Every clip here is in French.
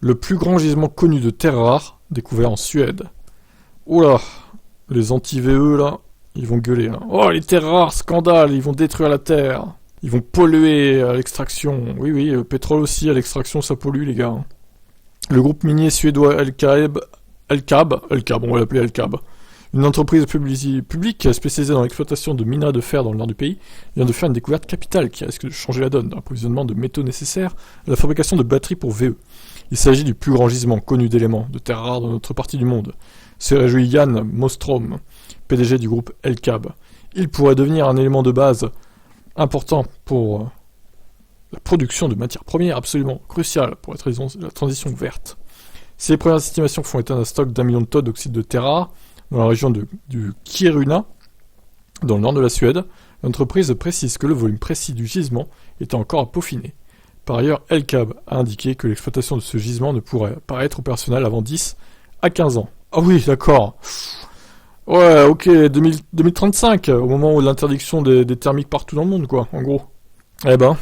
Le plus grand gisement connu de terres rares, découvert en Suède. Oula, les anti-VE là, ils vont gueuler. Hein. Oh, les terres rares, scandale, ils vont détruire la terre. Ils vont polluer à l'extraction. Oui, le pétrole aussi, à l'extraction, ça pollue, les gars. Le groupe minier suédois LKAB, on va l'appeler LKAB, une entreprise publique spécialisée dans l'exploitation de minerais de fer dans le nord du pays, vient de faire une découverte capitale qui risque de changer la donne dans l'approvisionnement de métaux nécessaires à la fabrication de batteries pour VE. Il s'agit du plus grand gisement connu d'éléments de terres rares dans notre partie du monde. Se réjouit Jan Mostrom, PDG du groupe LKAB. Il pourrait devenir un élément de base important pour la production de matières premières absolument cruciale pour la transition verte. Si les premières estimations font état d'un stock d'1 million de tonnes d'oxyde de terre rare dans la région du Kiruna, dans le nord de la Suède, l'entreprise précise que le volume précis du gisement était encore à peaufiner. Par ailleurs, LKAB a indiqué que l'exploitation de ce gisement ne pourrait pas être opérationnelle avant 10 à 15 ans. Ah oui, d'accord. Ouais, ok, 2035, au moment où l'interdiction des thermiques partout dans le monde, quoi, en gros. Eh ben,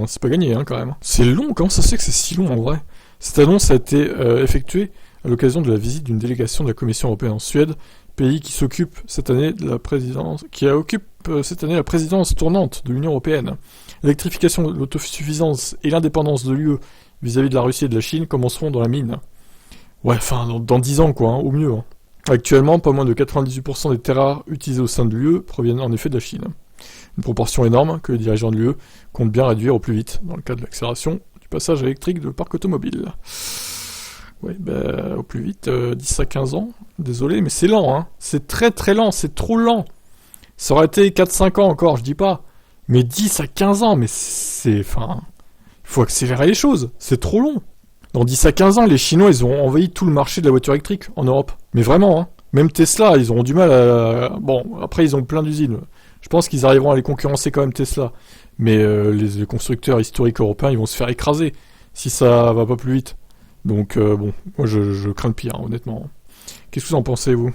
c'est pas gagné, hein, quand même. C'est long, comment ça se fait que c'est si long, en vrai? Cette annonce a été effectuée à l'occasion de la visite d'une délégation de la Commission européenne en Suède, pays qui occupe cette année la présidence tournante de l'Union européenne. L'électrification, l'autosuffisance et l'indépendance de l'UE vis-à-vis de la Russie et de la Chine commenceront dans la mine. Ouais, enfin, dans 10 ans, quoi, hein, au mieux. Hein. Actuellement, pas moins de 98% des terres rares utilisées au sein de l'UE proviennent en effet de la Chine. Une proportion énorme que les dirigeants de l'UE comptent bien réduire au plus vite, dans le cadre de l'accélération du passage électrique de parc automobile. Ouais, au plus vite, 10 à 15 ans. Désolé, mais c'est lent, hein. C'est très très lent, c'est trop lent. Ça aurait été 4-5 ans encore, je dis pas. Mais 10 à 15 ans, mais c'est... Enfin... Il faut accélérer les choses, c'est trop long. Dans 10 à 15 ans, les Chinois, ils ont envahi tout le marché de la voiture électrique en Europe. Mais vraiment, hein. Même Tesla, ils auront du mal à... Bon, après, ils ont plein d'usines. Je pense qu'ils arriveront à les concurrencer quand même, Tesla. Mais les constructeurs historiques européens, ils vont se faire écraser si ça va pas plus vite. Donc, bon, moi, je crains le pire, hein, honnêtement. Qu'est-ce que vous en pensez, vous ?